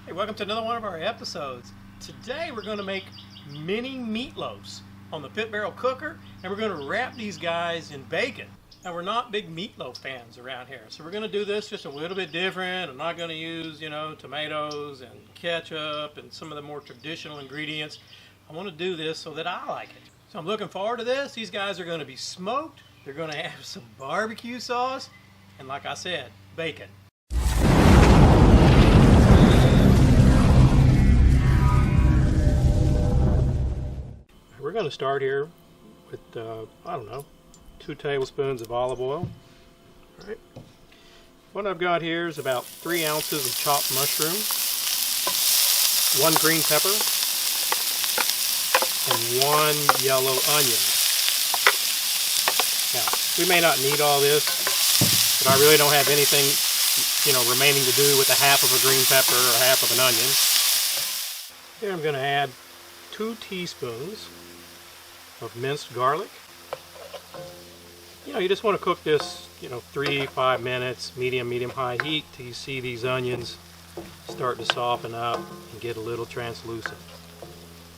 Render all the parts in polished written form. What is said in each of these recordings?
Hey, welcome to another one of our episodes. Today we're going to make mini meatloafs on the pit barrel cooker, and we're going to wrap these guys in bacon. Now, we're not big meatloaf fans around here, so we're going to do this just a little bit different. I'm not going to use, tomatoes and ketchup and some of the more traditional ingredients. I want to do this so that I like it. So I'm looking forward to this. These guys are going to be smoked. They're going to have some barbecue sauce, and like I said, bacon. We're going to start here with, 2 tablespoons of olive oil. All right. What I've got here is about 3 ounces of chopped mushrooms, 1 green pepper, and 1 yellow onion. Now, we may not need all this, but I really don't have anything, remaining to do with a half of a green pepper or half of an onion. Here I'm going to add 2 teaspoons of minced garlic. You just want to cook this, 3-5 minutes, medium-high heat till you see these onions start to soften up and get a little translucent.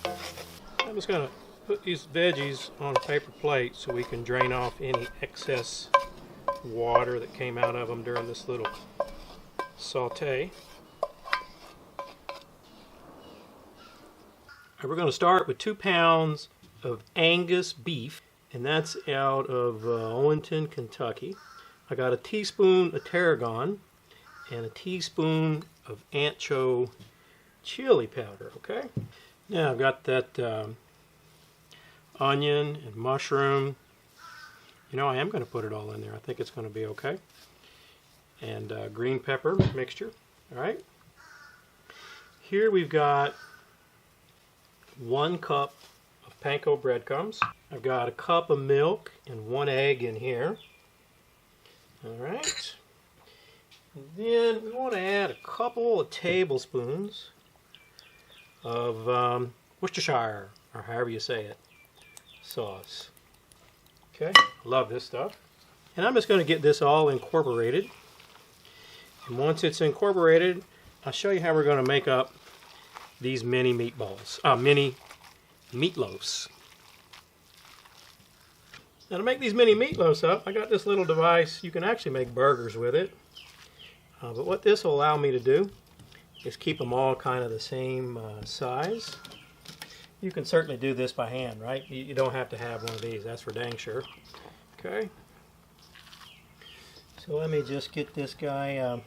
I'm just going to put these veggies on a paper plate so we can drain off any excess water that came out of them during this little saute. We're going to start with 2 pounds of Angus beef, and that's out of Owenton, Kentucky. I got a teaspoon of tarragon and a teaspoon of Ancho Chili powder. Okay. Now I've got that onion and mushroom. I am going to put it all in there. I think it's going to be okay. And green pepper mixture. All right. Here we've got 1 cup of Panko breadcrumbs. I've got a cup of milk and 1 egg in here. All right. And then we want to add a couple of tablespoons of Worcestershire, or however you say it, sauce. Okay, love this stuff. And I'm just going to get this all incorporated. And once it's incorporated, I'll show you how we're going to make up these mini meatloafs. Now, to make these mini meatloafs up, I got this little device. You can actually make burgers with it. But what this will allow me to do is keep them all kind of the same size. You can certainly do this by hand, right? You don't have to have one of these, that's for dang sure. Okay. So let me just get this guy.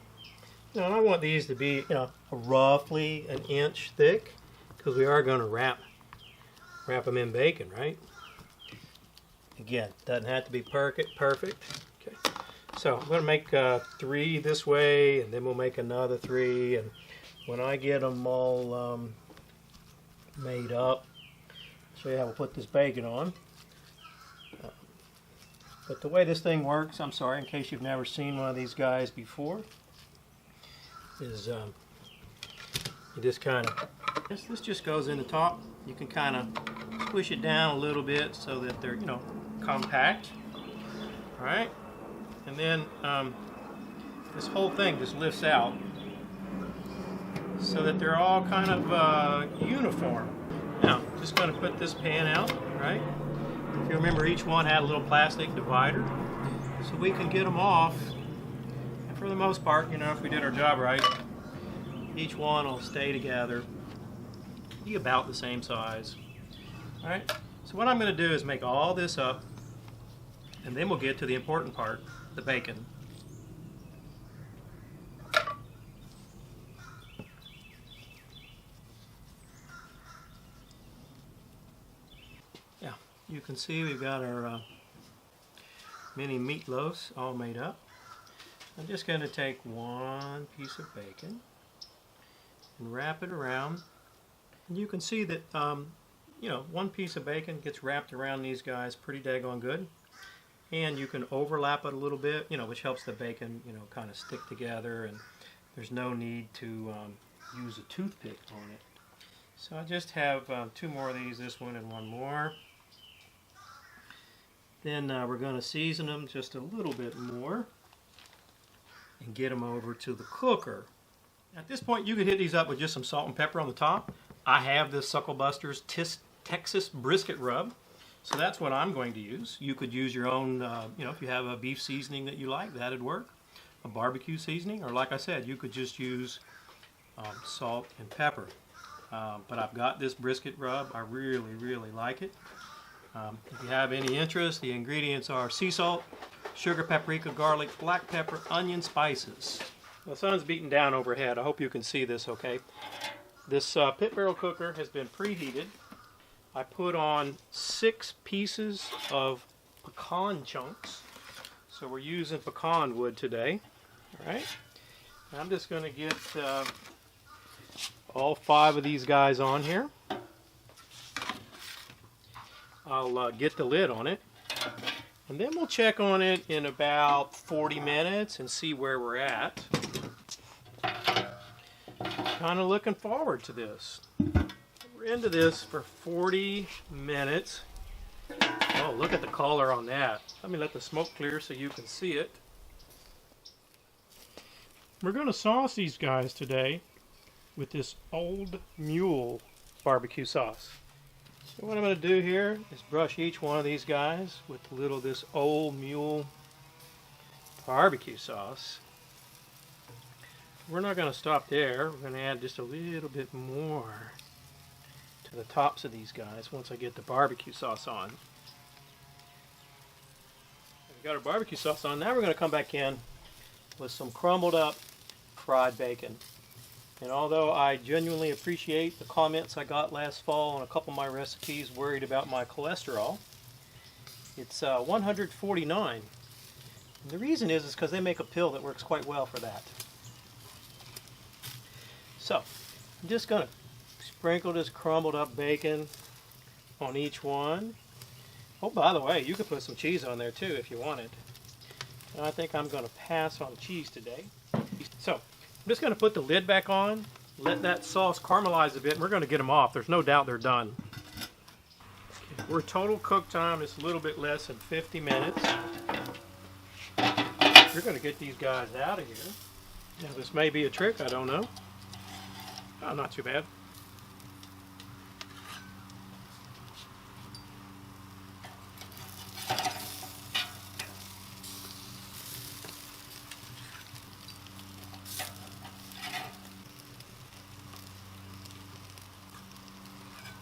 I want these to be, roughly 1 inch thick, because we are going to wrap them in bacon, right? Again, doesn't have to be perfect. Okay. So I'm going to make 3 this way, and then we'll make another 3. And when I get them all made up, I'll show you how we'll put this bacon on. But the way this thing works, I'm sorry, in case you've never seen one of these guys before, is you just kind of, this just goes in the top. You can kind of squish it down a little bit so that they're, compact. All right, and then this whole thing just lifts out so that they're all kind of uniform. Now, just going to put this pan out, right? If you remember, each one had a little plastic divider, so we can get them off. And for the most part, if we did our job right, each one will stay together, be about the same size. All right. So what I'm going to do is make all this up, and then we'll get to the important part, the bacon. Yeah, you can see we've got our mini meatloafs all made up. I'm just going to take 1 piece of bacon and wrap it around. And you can see that 1 piece of bacon gets wrapped around these guys pretty daggone good. And you can overlap it a little bit, which helps the bacon, kind of stick together, and there's no need to use a toothpick on it. So I just have 2 more of these, this one and 1 more. Then we're going to season them just a little bit more and get them over to the cooker. At this point, you could hit these up with just some salt and pepper on the top. I have this Sucklebuster's Texas brisket rub, so that's what I'm going to use. You could use your own, if you have a beef seasoning that you like, that'd work. A barbecue seasoning, or like I said, you could just use salt and pepper. But I've got this brisket rub. I really, really like it. If you have any interest, the ingredients are sea salt, sugar, paprika, garlic, black pepper, onion, spices. The sun's beating down overhead. I hope you can see this okay. This pit barrel cooker has been preheated. I put on 6 pieces of pecan chunks. So we're using pecan wood today. All right. I'm just going to get all 5 of these guys on here. I'll get the lid on it. And then we'll check on it in about 40 minutes and see where we're at. Kind of looking forward to this. We're into this for 40 minutes. Oh, look at the color on that. Let me let the smoke clear so you can see it. We're going to sauce these guys today with this Old Mule barbecue sauce. So what I'm going to do here is brush each one of these guys with a little of this Old Mule barbecue sauce. We're not going to stop there. We're going to add just a little bit more to the tops of these guys once I get the barbecue sauce on. We've got our barbecue sauce on. Now we're going to come back in with some crumbled up fried bacon. And although I genuinely appreciate the comments I got last fall on a couple of my recipes worried about my cholesterol, it's 149. And the reason is because they make a pill that works quite well for that. So, I'm just going to sprinkle this crumbled up bacon on each one. Oh, by the way, you could put some cheese on there too if you wanted. And I think I'm going to pass on cheese today. So, I'm just going to put the lid back on, let that sauce caramelize a bit, and we're going to get them off. There's no doubt they're done. We're total cook time is a little bit less than 50 minutes. We're going to get these guys out of here. Now, this may be a trick, I don't know. Oh, not too bad.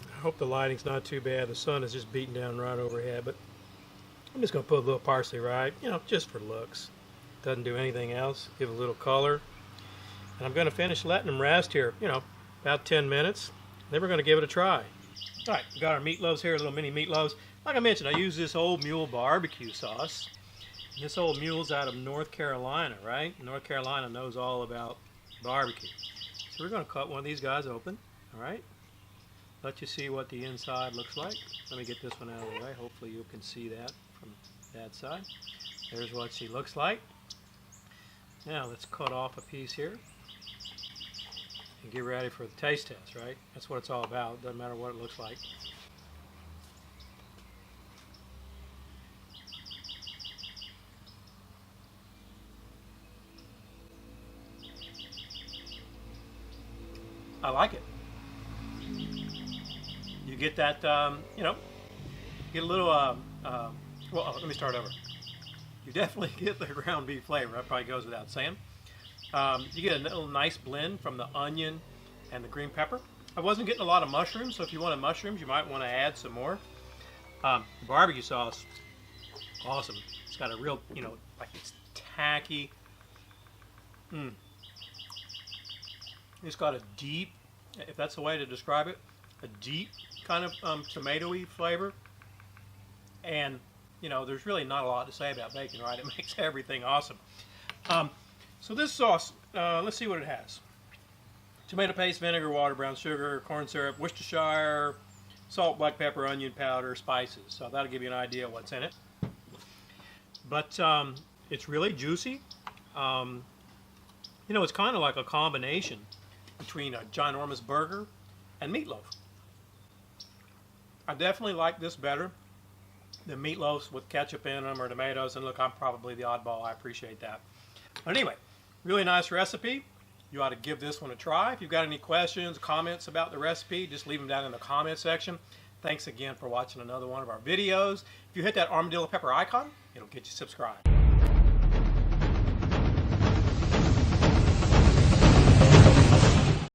I hope the lighting's not too bad. The sun is just beating down right overhead, but I'm just going to put a little parsley right, just for looks. Doesn't do anything else. Give a little color. And I'm going to finish letting them rest here, about 10 minutes. Then we're going to give it a try. All right, we've got our meatloaves here, little mini meatloaves. Like I mentioned, I use this Old Mule barbecue sauce. This Old Mule's out of North Carolina, right? North Carolina knows all about barbecue. So we're going to cut one of these guys open, all right? Let you see what the inside looks like. Let me get this one out of the way. Hopefully you can see that from that side. There's what she looks like. Now let's cut off a piece here and get ready for the taste test, right? That's what it's all about. Doesn't matter what it looks like. I like it. You get that, get a little, well, let me start over. You definitely get the ground beef flavor. That probably goes without saying. You get a little nice blend from the onion and the green pepper. I wasn't getting a lot of mushrooms, so if you wanted mushrooms, you might want to add some more. Barbecue sauce, awesome. It's got a real, like it's tacky. It's got a deep, if that's the way to describe it, a deep kind of tomatoey flavor. And, there's really not a lot to say about bacon, right? It makes everything awesome. So this sauce, let's see what it has. Tomato paste, vinegar, water, brown sugar, corn syrup, Worcestershire, salt, black pepper, onion powder, spices. So that'll give you an idea of what's in it. But it's really juicy. It's kind of like a combination between a ginormous burger and meatloaf. I definitely like this better than meatloafs with ketchup in them or tomatoes. And look, I'm probably the oddball. I appreciate that. But anyway, really nice recipe. You ought to give this one a try. If you've got any questions, comments about the recipe, just leave them down in the comment section. Thanks again for watching another one of our videos. If you hit that armadillo pepper icon, it'll get you subscribed.